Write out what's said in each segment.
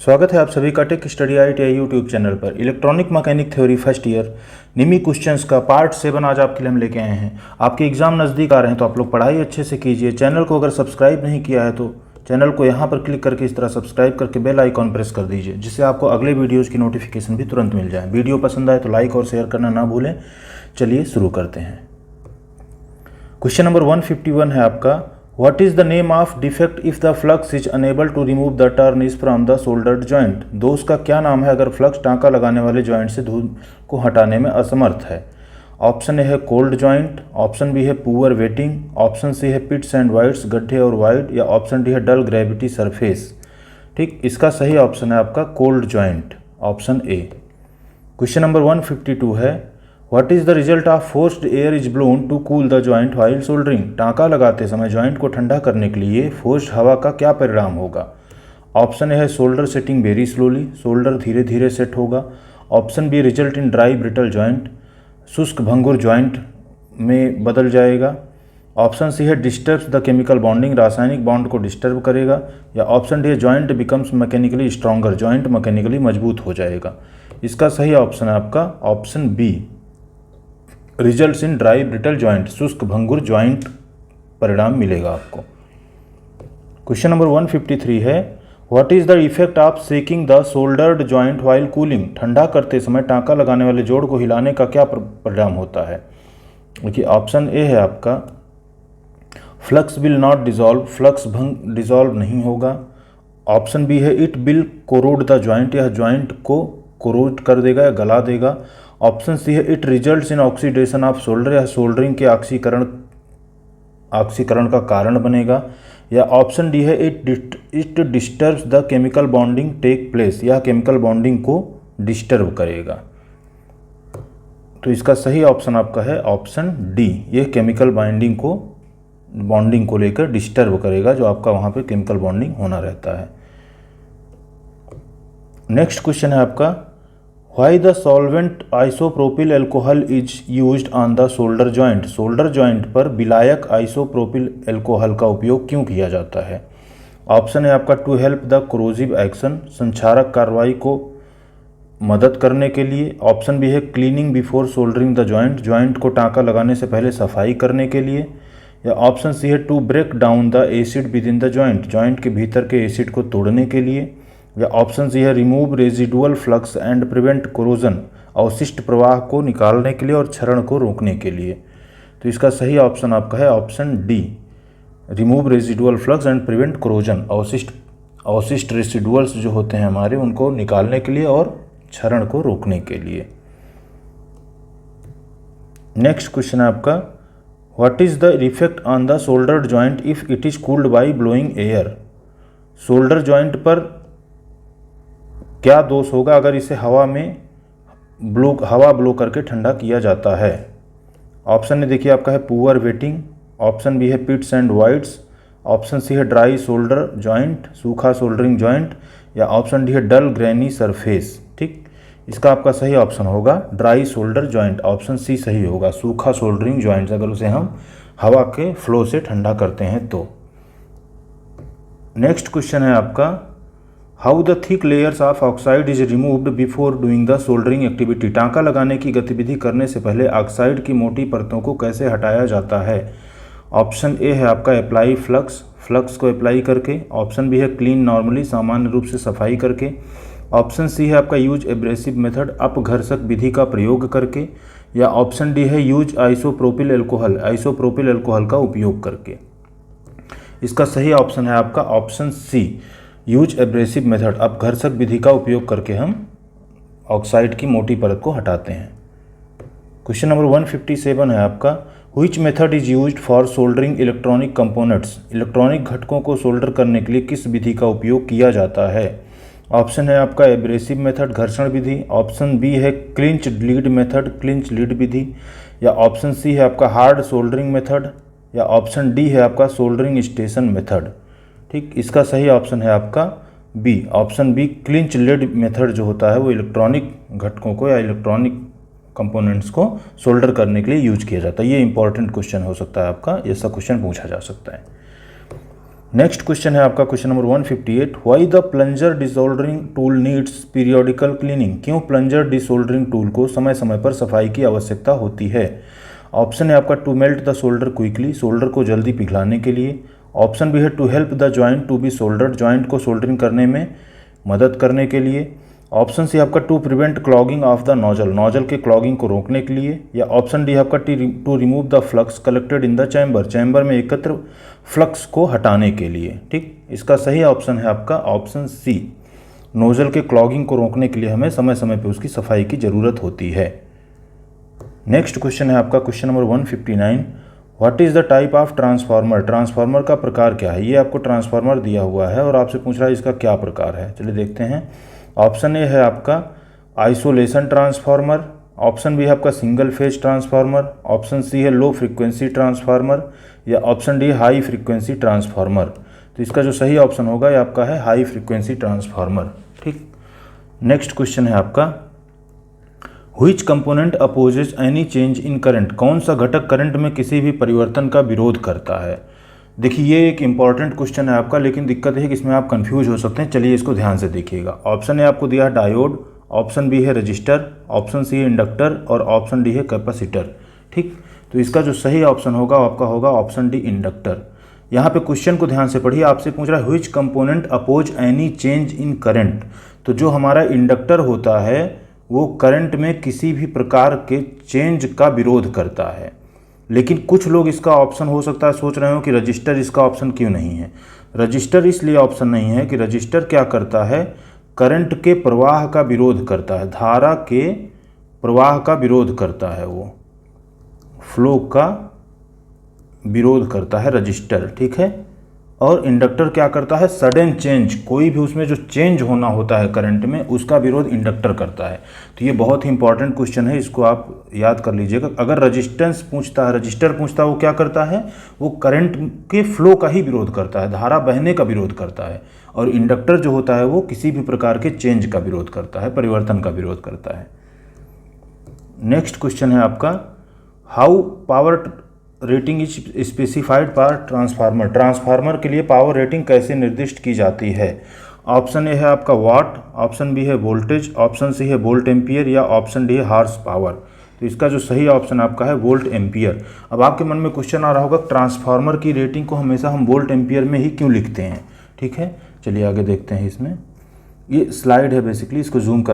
स्वागत है आप सभी का tech study IITI YouTube channel पर। Electronic mechanic theory first year NIMI questions का पार्ट 7 आज आपके लिए हम लेके आए हैं। आपके एग्जाम नज़दीक आ रहे हैं तो आप लोग पढ़ाई अच्छे से कीजिए। चैनल को अगर सब्सक्राइब नहीं किया है तो चैनल को यहाँ पर क्लिक करके इस तरह सब्सक्राइब करके बेल आइकॉन प्रेस कर दीजिए, जिससे आपको अगले वीडियोज़ की नोटिफिकेशन भी तुरंत मिल जाए। वीडियो पसंद आए तो लाइक और शेयर करना ना भूलें। चलिए शुरू करते हैं। क्वेश्चन नंबर 151 है आपका, What is the name of defect if the flux is unable to remove the turnish from the soldered joint? दोष का क्या नाम है अगर फ्लक्स टाँका लगाने वाले जॉइंट से धूल को हटाने में असमर्थ है? ऑप्शन ए है कोल्ड जॉइंट, ऑप्शन बी है पुअर वेटिंग, ऑप्शन सी है पिट्स एंड वाइड्स गड्ढे और वाइड, या ऑप्शन डी है डल ग्रेविटी सरफेस। ठीक, इसका सही ऑप्शन है आपका cold joint, option A. Question number 152 है, What is the result of forced air is blown to cool the joint while soldering? टाँका लगाते समय जॉइंट को ठंडा करने के लिए फोर्स्ड हवा का क्या परिणाम होगा? ऑप्शन ए है solder setting very slowly, solder धीरे धीरे सेट होगा। Option B result in dry brittle joint, शुष्क भंगुर जॉइंट में बदल जाएगा। ऑप्शन सी है डिस्टर्ब्स द केमिकल बॉन्डिंग, रासायनिक बॉन्ड को डिस्टर्ब करेगा। या ऑप्शन डी है joint becomes mechanically stronger, joint mechanically मजबूत हो जाएगा। इसका सही ऑप्शन है आपका option B, results in dry brittle joint, शुष्क भंगुर जॉइंट परिणाम मिलेगा आपको। क्वेश्चन नंबर 153 है, what is the effect of shaking the soldered joint while cooling? ठंडा करते समय टाँका लगाने वाले जोड़ को हिलाने का क्या परिणाम होता है? देखिए ऑप्शन ए है आपका flux will not dissolve, flux भंग डिजॉल्व नहीं होगा। ऑप्शन बी है it will corrode the joint, यह जॉइंट को कोरोड कर देगा या गला देगा। ऑप्शन सी है it results in oxidation of solder, या सोल्डरिंग के ऑक्सीकरण का कारण बनेगा। या ऑप्शन डी है it disturbs the chemical bonding take place, यह केमिकल बॉन्डिंग को डिस्टर्ब करेगा। तो इसका सही ऑप्शन आपका है ऑप्शन डी, ये केमिकल बॉन्डिंग को लेकर डिस्टर्ब करेगा, जो आपका वहाँ पे केमिकल बॉन्डिंग होना रहता है। नेक्स्ट क्वेश्चन है आपका, Why the solvent isopropyl alcohol is used on the solder joint? Solder joint पर विलायक आइसोप्रोपिल एल्कोहल का उपयोग क्यों किया जाता है? ऑप्शन है आपका to help the corrosive action, संक्षारक कार्रवाई को मदद करने के लिए। ऑप्शन बी है cleaning before soldering the joint, joint को टाँका लगाने से पहले सफाई करने के लिए। या ऑप्शन सी है to break down the acid within the joint, joint के भीतर के एसिड को तोड़ने के लिए। या ऑप्शन सी है remove residual flux and prevent corrosion, अवशिष्ट प्रवाह को निकालने के लिए और क्षरण को रोकने के लिए। तो इसका सही ऑप्शन आपका है option D, remove residual flux and prevent corrosion, अवशिष्ट रेसिडुअल्स जो होते हैं हमारे उनको निकालने के लिए और क्षरण को रोकने के लिए। नेक्स्ट क्वेश्चन है आपका, what is the effect on the soldered joint if it is cooled by blowing air? Solder joint पर क्या दोष होगा अगर इसे हवा ब्लो करके ठंडा किया जाता है? ऑप्शन ए देखिए आपका है पुअर वेटिंग, ऑप्शन बी है पिट्स एंड वाइड्स, ऑप्शन सी है ड्राई सोल्डर जॉइंट, सूखा सोल्डरिंग जॉइंट, या ऑप्शन डी है डल ग्रेनी सरफेस। ठीक, इसका आपका सही ऑप्शन होगा dry solder joint, option C सही होगा, सूखा सोल्डरिंग जॉइंट अगर उसे हम हवा के फ्लो से ठंडा करते हैं तो। नेक्स्ट क्वेश्चन है आपका, how the thick layers of oxide is removed before doing the soldering activity? टाँका लगाने की गतिविधि करने से पहले ऑक्साइड की मोटी परतों को कैसे हटाया जाता है? ऑप्शन ए है आपका अप्लाई फ्लक्स, फ्लक्स को अप्लाई करके। ऑप्शन बी है क्लीन नॉर्मली, सामान्य रूप से सफाई करके। ऑप्शन सी है आपका यूज एब्रेसिव मेथड, अपघर्षक विधि का प्रयोग करके। या ऑप्शन डी है use isopropyl alcohol, isopropyl alcohol का उपयोग करके। इसका सही ऑप्शन है आपका option C, use abrasive method, अपघर्षक विधि का उपयोग करके हम ऑक्साइड की मोटी परत को हटाते हैं। क्वेश्चन नंबर 157 है आपका, which method is used for soldering electronic components? Electronic घटकों को सोल्डर करने के लिए किस विधि का उपयोग किया जाता है? ऑप्शन है आपका एब्रेसिव मेथड, घर्षण विधि। ऑप्शन बी है clinch lead method, clinch lead विधि। या ऑप्शन सी है आपका हार्ड सोल्डरिंग मेथड। या ऑप्शन डी है आपका सोल्डरिंग स्टेशन मेथड। ठीक, इसका सही ऑप्शन है आपका B, option B, clinch lead method जो होता है वो इलेक्ट्रॉनिक घटकों को या इलेक्ट्रॉनिक कंपोनेंट्स को सोल्डर करने के लिए यूज किया जाता है। ये इंपॉर्टेंट क्वेश्चन हो सकता है आपका, ऐसा क्वेश्चन पूछा जा सकता है। नेक्स्ट क्वेश्चन है आपका question number 158, why the plunger desoldering tool needs periodical cleaning, क्यों प्लंजर डिसोल्डरिंग टूल को समय समय पर सफाई की आवश्यकता होती है। ऑप्शन है आपका to melt the solder quickly, solder को जल्दी पिघलाने के लिए। ऑप्शन बी है to help the joint to be soldered, joint को सोल्डरिंग करने में मदद करने के लिए। ऑप्शन सी आपका to prevent clogging of the nozzle, nozzle के क्लॉगिंग को रोकने के लिए। या ऑप्शन डी आपका to remove the flux collected in the chamber, chamber में एकत्र फ्लक्स को हटाने के लिए। ठीक, इसका सही ऑप्शन है आपका ऑप्शन सी, नोजल के क्लॉगिंग को रोकने के लिए हमें समय समय पर उसकी सफाई की ज़रूरत होती है। नेक्स्ट क्वेश्चन है आपका question number 159, what is the type of transformer, transformer का प्रकार क्या है। ये आपको ट्रांसफार्मर दिया हुआ है और आपसे पूछ रहा है इसका क्या प्रकार है। चलिए देखते हैं। ऑप्शन ए है आपका आइसोलेशन ट्रांसफार्मर, ऑप्शन बी है आपका single phase transformer, option C है लो फ्रीक्वेंसी ट्रांसफार्मर, या option D high frequency transformer. तो इसका जो सही ऑप्शन होगा ये आपका है हाई फ्रीक्वेंसी ट्रांसफार्मर। ठीक, नेक्स्ट क्वेश्चन है आपका, which component opposes any change in current, कौन सा घटक करंट में किसी भी परिवर्तन का विरोध करता है। देखिए ये एक इंपॉर्टेंट क्वेश्चन है आपका, लेकिन दिक्कत है कि इसमें आप कंफ्यूज हो सकते हैं। चलिए इसको ध्यान से देखिएगा। ऑप्शन ए आपको दिया है डायोड, ऑप्शन बी है रजिस्टर, ऑप्शन सी है इंडक्टर और ऑप्शन डी है कैपेसिटर। ठीक, तो इसका जो सही ऑप्शन होगा आपका होगा ऑप्शन डी इंडक्टर। यहाँ पे क्वेश्चन को ध्यान से पढ़िए, आपसे पूछ रहा है which component oppose any change in current. तो जो हमारा इंडक्टर होता है वो करंट में किसी भी प्रकार के चेंज का विरोध करता है। लेकिन कुछ लोग इसका ऑप्शन हो सकता है सोच रहे हो कि रजिस्टर इसका ऑप्शन क्यों नहीं है। रजिस्टर इसलिए ऑप्शन नहीं है कि रजिस्टर क्या करता है, करंट के प्रवाह का विरोध करता है, धारा के प्रवाह का विरोध करता है, वो फ्लो का विरोध करता है रजिस्टर। ठीक है, और इंडक्टर क्या करता है, सडन चेंज, कोई भी उसमें जो चेंज होना होता है करंट में उसका विरोध इंडक्टर करता है। तो ये बहुत ही इंपॉर्टेंट क्वेश्चन है, इसको आप याद कर लीजिएगा। अगर रजिस्टेंस पूछता है, रजिस्टर पूछता है, वो क्या करता है, वो करंट के फ्लो का ही विरोध करता है, धारा बहने का विरोध करता है। और इंडक्टर जो होता है वो किसी भी प्रकार के चेंज का विरोध करता है, परिवर्तन का विरोध करता है। नेक्स्ट क्वेश्चन है आपका, how power rating is specified for transformer, transformer के लिए पावर रेटिंग कैसे निर्दिष्ट की जाती है। ऑप्शन ए है आपका वाट, ऑप्शन बी है वोल्टेज, ऑप्शन सी है वोल्ट एम्पियर, या ऑप्शन डी है हॉर्स पावर। तो इसका जो सही ऑप्शन आपका है वोल्ट एम्पियर। अब आपके मन में क्वेश्चन आ रहा होगा ट्रांसफार्मर की रेटिंग को हमेशा हम वोल्ट एम्पियर में ही क्यों लिखते हैं। ठीक है, चलिए आगे देखते हैं। इसमें ये स्लाइड है बेसिकली, इसको जूम कर,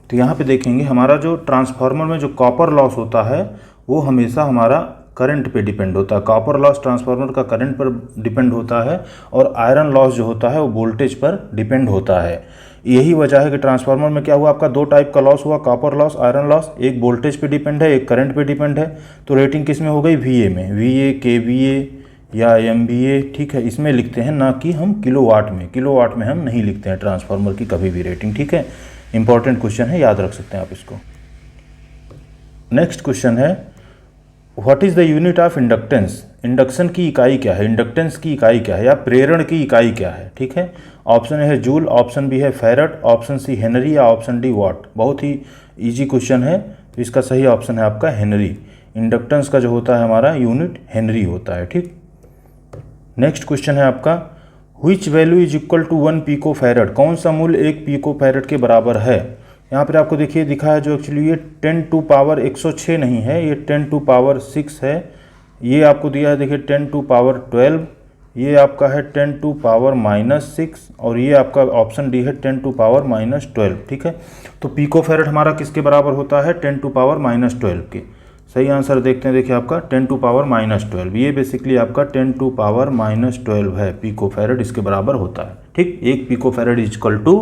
तो यहाँ पे देखेंगे हमारा जो ट्रांसफार्मर में जो कॉपर लॉस होता है वो हमेशा हमारा करंट पे डिपेंड होता है। कॉपर लॉस ट्रांसफार्मर का करंट पर डिपेंड होता है और आयरन लॉस जो होता है वो वोल्टेज पर डिपेंड होता है। यही वजह है कि ट्रांसफार्मर में क्या हुआ, आपका दो टाइप का लॉस हुआ, कॉपर लॉस, आयरन लॉस। एक वोल्टेज पे डिपेंड है, एक करंट पे डिपेंड है। तो रेटिंग किस में हो गई, VA में, VA, KVA या MVA। ठीक है, इसमें लिखते हैं, ना कि हम किलोवाट में। किलोवाट में हम नहीं लिखते हैं ट्रांसफार्मर की कभी भी रेटिंग। ठीक है, इंपॉर्टेंट क्वेश्चन है, याद रख सकते हैं आप इसको। नेक्स्ट क्वेश्चन है, what is the unit of inductance, induction की इकाई क्या है, इंडक्टेंस की इकाई क्या है, या प्रेरण की इकाई क्या है। ठीक है, ऑप्शन ए है जूल, ऑप्शन बी है फैरड, ऑप्शन सी हेनरी, या ऑप्शन डी वाट। बहुत ही इजी क्वेश्चन है, तो इसका सही ऑप्शन है आपका हेनरी। इंडक्टेंस का जो होता है हमारा यूनिट हेनरी होता है। ठीक, नेक्स्ट क्वेश्चन है आपका, which value is equal to 1 pico farad, कौन सा मूल्य 1 पिको फैरड के बराबर है। यहाँ पर आपको देखिए दिखा है जो एक्चुअली ये 10 टू पावर 106 नहीं है, ये 10 टू पावर 6 है। ये आपको दिया है देखिए 10 टू पावर 12, ये आपका है 10 टू पावर -6, और ये आपका ऑप्शन डी है 10 टू पावर -12। ठीक है, तो पिको फैरड हमारा किसके बराबर होता है, 10 टू पावर -12 के। सही आंसर देखते हैं, देखिए आपका 10 टू पावर -12, ये बेसिकली आपका 10 टू पावर -12 है, पिको फैरड इसके बराबर होता है। ठीक, 1 pico farad is equal to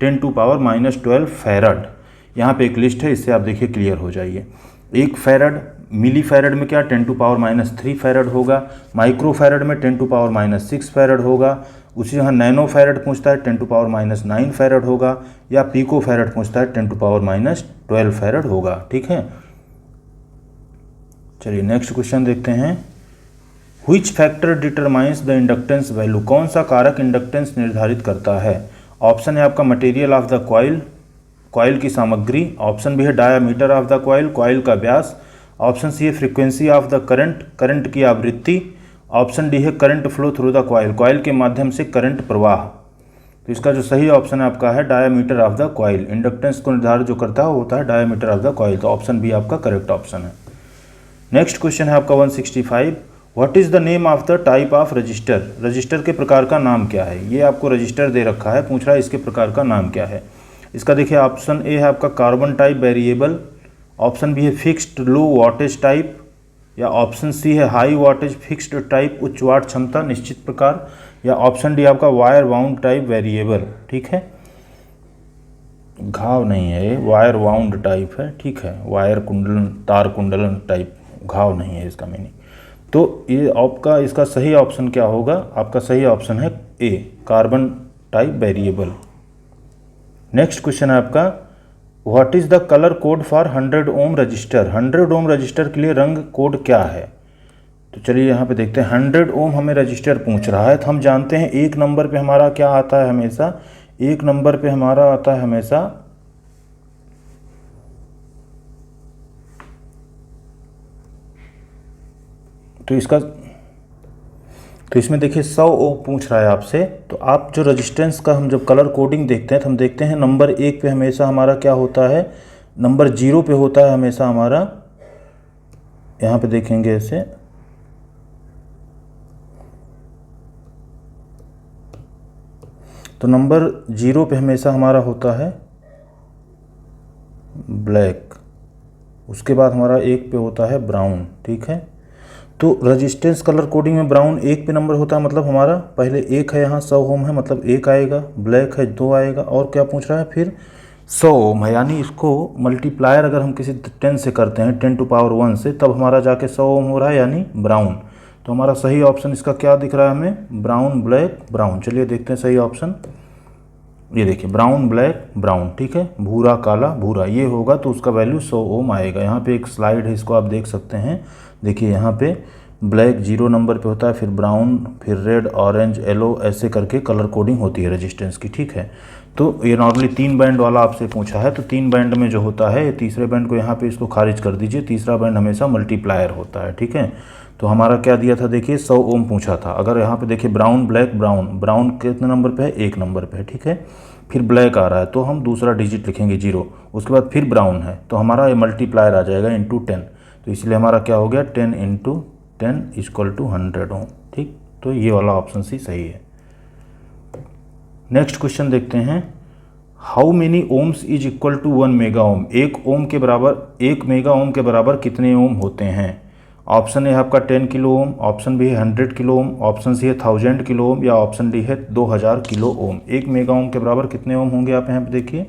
10 to power -12 farad. यहाँ पे एक लिस्ट है, इससे आप देखिए क्लियर हो जाइए। 1 फैरड, मिली फैरड में क्या 10 टू पावर -3 फैरड होगा, माइक्रो फैरड में 10 टू पावर -6 फैरड होगा, उसी यहाँ नैनो फैरड पूछता है 10 टू पावर -9 फैरड होगा, या पिको फैरड पूछता है 10 टू पावर -12 फैरड होगा। ठीक है, चलिए नेक्स्ट क्वेश्चन देखते हैं, which factor determines the inductance value, कौन सा कारक इंडक्टेंस निर्धारित करता है। ऑप्शन है आपका material of the coil, coil की सामग्री, ऑप्शन बी है diameter of the coil, coil का व्यास, ऑप्शन सी है frequency of the current, current की आवृत्ति, ऑप्शन डी है current flow through the coil, coil के माध्यम से करंट प्रवाह। तो इसका जो सही ऑप्शन है आपका है diameter of the coil. Inductance को निर्धारित जो करता है वो होता है डायामीटर ऑफ द कॉइल। तो ऑप्शन बी आपका करेक्ट ऑप्शन है। नेक्स्ट क्वेश्चन है आपका 165, what is the name of the type of register, register के प्रकार का नाम क्या है। ये आपको रजिस्टर दे रखा है, पूछ रहा है इसके प्रकार का नाम क्या है। इसका देखिए ऑप्शन ए है आपका carbon type variable, option B है फिक्स्ड लो वाटेज टाइप, या ऑप्शन सी है हाई वाटेज फिक्स्ड टाइप उच्च वाट क्षमता निश्चित प्रकार, या ऑप्शन डी आपका वायर वाउंड टाइप वेरिएबल। ठीक है, घाव नहीं है ये, वायर वाउंड टाइप है। ठीक है, वायर कुंडलन तार कुंडलन टाइप, घाव नहीं है इसका मीनिंग। तो ये आपका इसका सही ऑप्शन क्या होगा, आपका सही ऑप्शन है A carbon type variable. Next question है आपका what is the colour code for 100 ohm resistor, 100 ohm resistor के लिए रंग कोड क्या है। तो चलिए यहाँ पे देखते हैं, 100 ओम हमें रजिस्टर पूछ रहा है। तो हम जानते हैं एक नंबर पे हमारा क्या आता है हमेशा, एक नंबर पे हमारा आता है हमेशा तो इसमें देखिए 100 ओम पूछ रहा है आपसे। तो आप जो रेजिस्टेंस का हम जब कलर कोडिंग देखते हैं तो हम देखते हैं नंबर 1 पे हमेशा हमारा क्या होता है, नंबर 0 पे होता है हमेशा हमारा, यहाँ पे देखेंगे ऐसे, तो नंबर 0 पे हमेशा हमारा होता है ब्लैक, उसके बाद हमारा 1 पे होता है ब्राउन। ठीक है, तो रेजिस्टेंस कलर कोडिंग में ब्राउन 1 पे नंबर होता है, मतलब हमारा पहले 1 है, यहाँ 100 ओम है मतलब 1 आएगा, ब्लैक है 2 आएगा, और क्या पूछ रहा है फिर 100 ओम है, यानी इसको मल्टीप्लायर अगर हम किसी 10 से करते हैं 10 टू पावर 1 से, तब हमारा जाके 100 ओम हो रहा है, यानी ब्राउन। तो हमारा सही ऑप्शन इसका क्या दिख रहा है हमें, ब्राउन ब्लैक ब्राउन। चलिए देखते हैं सही ऑप्शन, ये देखिए ब्राउन ब्लैक ब्राउन। ठीक है, भूरा काला भूरा ये होगा, तो उसका वैल्यू 100 ओम आएगा। यहाँ पे एक स्लाइड है, इसको आप देख सकते हैं। देखिए यहाँ पे ब्लैक 0 नंबर पे होता है, फिर ब्राउन, फिर रेड ऑरेंज येलो, ऐसे करके कलर कोडिंग होती है रेजिस्टेंस की। ठीक है, तो ये नॉर्मली 3 बैंड वाला आपसे पूछा है, तो 3 बैंड में जो होता है, तीसरे बैंड को यहाँ पे इसको खारिज कर दीजिए, तीसरा बैंड हमेशा मल्टीप्लायर होता है। ठीक है, तो हमारा क्या दिया था देखिए 100 ओम पूछा था। अगर यहाँ पे देखिए ब्राउन ब्लैक ब्राउन, ब्राउन कितने नंबर पे है, 1 नंबर पे है। ठीक है, फिर ब्लैक आ रहा है तो हम दूसरा डिजिट लिखेंगे 0, उसके बाद फिर ब्राउन है तो हमारा ये मल्टीप्लायर आ जाएगा इंटू 10, तो इसलिए हमारा क्या हो गया 10 इंटू 10 इक्वल टू 100 ओम। ठीक, तो ये वाला ऑप्शन सी सही है। नेक्स्ट क्वेश्चन देखते हैं, how many ohms is equal to 1 mega ohm, 1 ohm के बराबर 1 मेगा ओम के बराबर कितने ओम होते हैं। ऑप्शन ए है आपका 10 किलो ओम, ऑप्शन बी है 100 किलो ओम, ऑप्शन सी है 1000 किलो ओम, या ऑप्शन डी है 2000 किलो ओम। 1 मेगा ओम के बराबर कितने ओम होंगे, आप यहाँ पे देखिए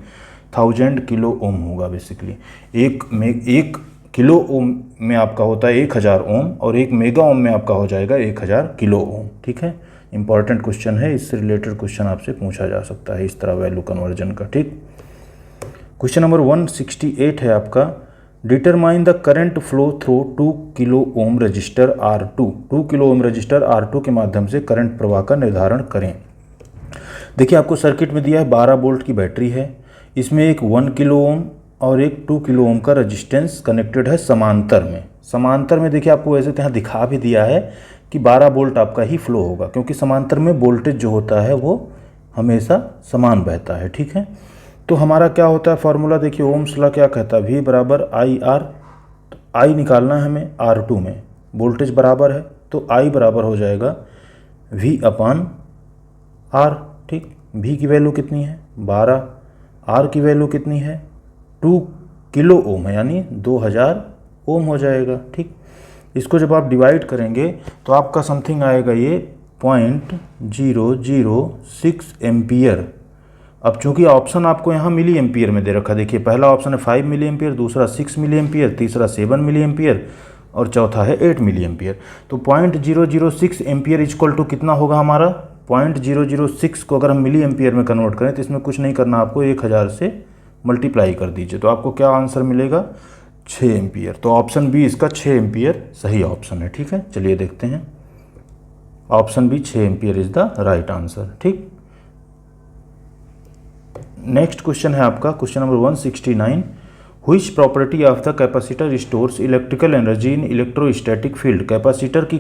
1000 किलो ओम होगा बेसिकली। 1 किलो ओम में आपका होता है 1000 ओम, और 1 मेगा ओम में आपका हो जाएगा 1000 किलो ओम। ठीक है, इंपॉर्टेंट क्वेश्चन है, इससे रिलेटेड क्वेश्चन आपसे पूछा जा सकता है इस तरह वैल्यू कन्वर्जन का। ठीक, क्वेश्चन नंबर 168 है आपका, determine the current flow through 2 kilo ohm resistor R2, 2 kilo ohm resistor R2 के माध्यम से करंट प्रवाह का निर्धारण करें। देखिए आपको सर्किट में दिया है 12 वोल्ट की बैटरी है, इसमें एक 1 किलो ओम और एक 2 किलो ओम का रजिस्टेंस कनेक्टेड है समांतर में। समांतर में देखिए आपको वैसे तो यहाँ दिखा भी दिया है कि 12 वोल्ट आपका ही फ्लो होगा, क्योंकि समांतर में वोल्टेज जो होता है वो हमेशा समान बहता है। ठीक है, तो हमारा क्या होता है फॉर्मूला, देखिए ओम्स लॉ क्या कहता है, V बराबर आई आर। तो I निकालना है हमें R2 में, वोल्टेज बराबर है तो I बराबर हो जाएगा V अपान R। ठीक, V की वैल्यू कितनी है 12, R की वैल्यू कितनी है 2 किलो ओम है, यानी 2000 ओम हो जाएगा। ठीक, इसको जब आप डिवाइड करेंगे तो आपका समथिंग आएगा ये 0.006 एम्पियर। अब चूंकि ऑप्शन आपको यहाँ मिली एम्पियर में दे रखा, देखिए पहला ऑप्शन है 5 मिली एम्पियर, दूसरा 6 मिली एम्पियर, तीसरा 7 मिली एम्पियर, और चौथा है 8 मिली एम्पियर। तो 0.006 एम्पियर इक्वल टू कितना होगा हमारा, 0.006 को अगर हम मिली एम्पियर में कन्वर्ट करें तो इसमें कुछ नहीं करना, आपको 1000 से मल्टीप्लाई कर दीजिए, तो आपको क्या आंसर मिलेगा 6 एम्पियर। तो ऑप्शन बी इसका 6 एम्पियर सही ऑप्शन है। ठीक है, चलिए देखते हैं, option B 6 ampere is the right answer. ठीक, नेक्स्ट क्वेश्चन है आपका question number 169, which property of the capacitor stores electrical energy in electrostatic field. Capacitor की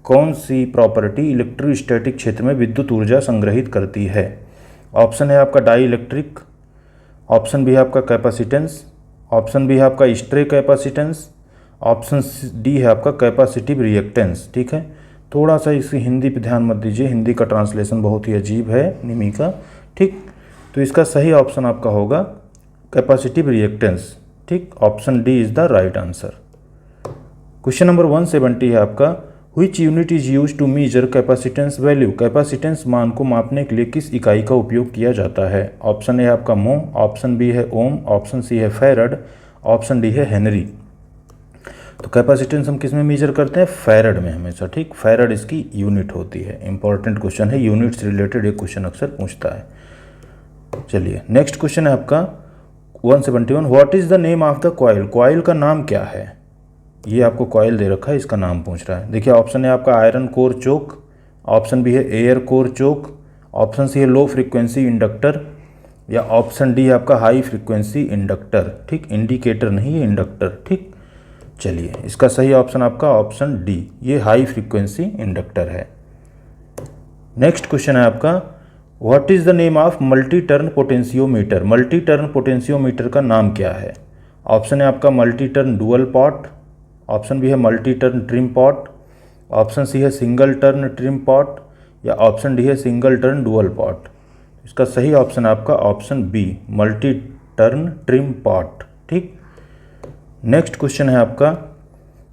कौन सी प्रॉपर्टी इलेक्ट्रोस्टैटिक क्षेत्र में विद्युत ऊर्जा संग्रहित करती है। ऑप्शन है आपका डाई इलेक्ट्रिक, ऑप्शन बी है आपका कैपेसिटेंस, ऑप्शन बी है आपका स्ट्रे कैपेसिटेंस, ऑप्शन डी है आपका कैपेसिटिव रिएक्टेंस। ठीक है, थोड़ा सा इसकी हिंदी पे ध्यान मत दीजिए, हिंदी का ट्रांसलेशन बहुत ही अजीब है निमी का। ठीक, तो इसका सही ऑप्शन आपका होगा कैपेसिटिव रिएक्टेंस। ठीक, option D is the right answer. Question number 170 है आपका, which unit is use to measure capacitance value. Capacitance मान को मापने के लिए किस इकाई का उपयोग किया जाता है। ऑप्शन ए आपका मो, ऑप्शन बी है ओम, ऑप्शन सी है फैरड, ऑप्शन डी है हेनरी। तो कैपेसिटेंस हम किस में मेजर करते हैं, फैरड में हमेशा। ठीक, फैरड इसकी यूनिट होती है। इंपॉर्टेंट क्वेश्चन है, यूनिट से रिलेटेड एक क्वेश्चन अक्सर पूछता है। चलिए नेक्स्ट क्वेश्चन है आपका 171, what is the name of the coil. Coil का नाम क्या है। ये आपको कॉइल दे रखा है, इसका नाम पूछ रहा है। देखिए ऑप्शन है आपका आयरन कोर चोक, ऑप्शन बी है एयर कोर चोक, ऑप्शन सी है लो फ्रीक्वेंसी इंडक्टर, या ऑप्शन डी है आपका हाई फ्रीक्वेंसी इंडक्टर। ठीक, इंडिकेटर नहीं है, इंडक्टर। ठीक, चलिए इसका सही ऑप्शन आपका ऑप्शन डी, ये हाई फ्रीक्वेंसी इंडक्टर है। नेक्स्ट क्वेश्चन है आपका, what is the name of multi turn potentiometer. Multi turn potentiometer का नाम क्या है। ऑप्शन है आपका multi turn dual pot, option B है multi turn trim pot, option C है सिंगल टर्न ट्रिम पॉट, या ऑप्शन डी है सिंगल टर्न डुअल पॉट। इसका सही ऑप्शन है आपका option B, multi turn trim pot. ठीक, नेक्स्ट क्वेश्चन है आपका,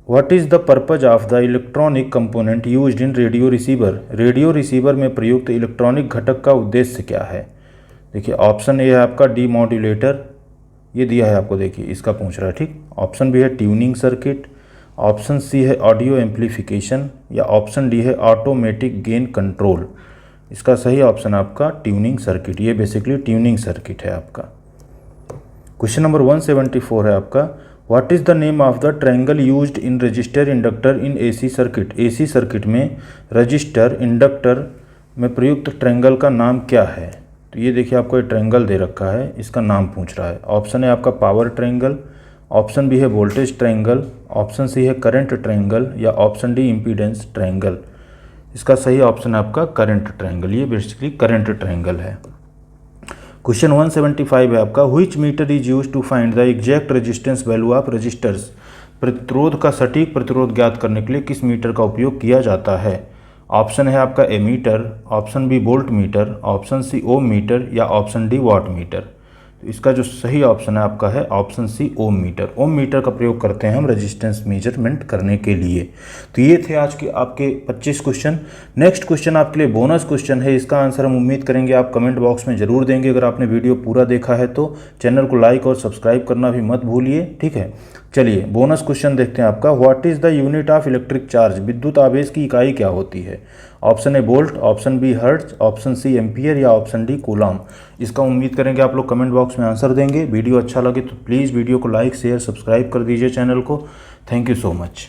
what is the purpose of the electronic component used in radio receiver. Radio receiver में प्रयुक्त इलेक्ट्रॉनिक घटक का उद्देश्य क्या है। देखिए ऑप्शन ए है आपका डी मॉड्यूलेटर, ये दिया है आपको, देखिए इसका पूछ रहा है। ठीक, ऑप्शन बी है ट्यूनिंग सर्किट, ऑप्शन सी है ऑडियो एम्पलीफिकेशन, या ऑप्शन डी है ऑटोमेटिक गेन कंट्रोल। इसका सही ऑप्शन आपका ट्यूनिंग सर्किट, ये बेसिकली ट्यूनिंग सर्किट है आपका। क्वेश्चन नंबर 174 है आपका, what is the name of the triangle used in register inductor in AC circuit. AC circuit में रजिस्टर इंडक्टर में प्रयुक्त ट्रायंगल का नाम क्या है। तो ये देखिए आपको एक ट्रायंगल दे रखा है, इसका नाम पूछ रहा है। ऑप्शन है आपका पावर ट्रायंगल, ऑप्शन बी है वोल्टेज ट्रायंगल, ऑप्शन सी है करंट ट्रायंगल, या ऑप्शन डी इम्पीडेंस ट्रायंगल। इसका सही ऑप्शन है आपका करंट ट्रायंगल, ये बेसिकली करंट ट्रायंगल है। क्वेश्चन 175 है आपका, which meter is use to find the exact resistance value of resistors. प्रतिरोध का सटीक प्रतिरोध ज्ञात करने के लिए किस मीटर का उपयोग किया जाता है। ऑप्शन है आपका ammeter, option B volt meter, option C ohm meter, या ऑप्शन डी वाट मीटर। तो इसका जो सही ऑप्शन है आपका है option C ohm meter. Ohm meter का प्रयोग करते हैं हम रेजिस्टेंस मेजरमेंट करने के लिए। तो ये थे आज के आपके 25 क्वेश्चन। नेक्स्ट क्वेश्चन आपके लिए बोनस क्वेश्चन है, इसका आंसर हम उम्मीद करेंगे आप कमेंट बॉक्स में ज़रूर देंगे। अगर आपने वीडियो पूरा देखा है तो चैनल को लाइक और सब्सक्राइब करना भी मत भूलिए। ठीक है, चलिए बोनस क्वेश्चन देखते हैं आपका, what is the unit of electric charge. विद्युत आवेश की इकाई क्या होती है। Option A volt, option B hertz, option C ampere, या ऑप्शन डी कूलम। इसका उम्मीद करेंगे आप लोग कमेंट बॉक्स में आंसर देंगे। वीडियो अच्छा लगे तो प्लीज़ वीडियो को लाइक शेयर सब्सक्राइब कर दीजिए चैनल को। Thank you so much.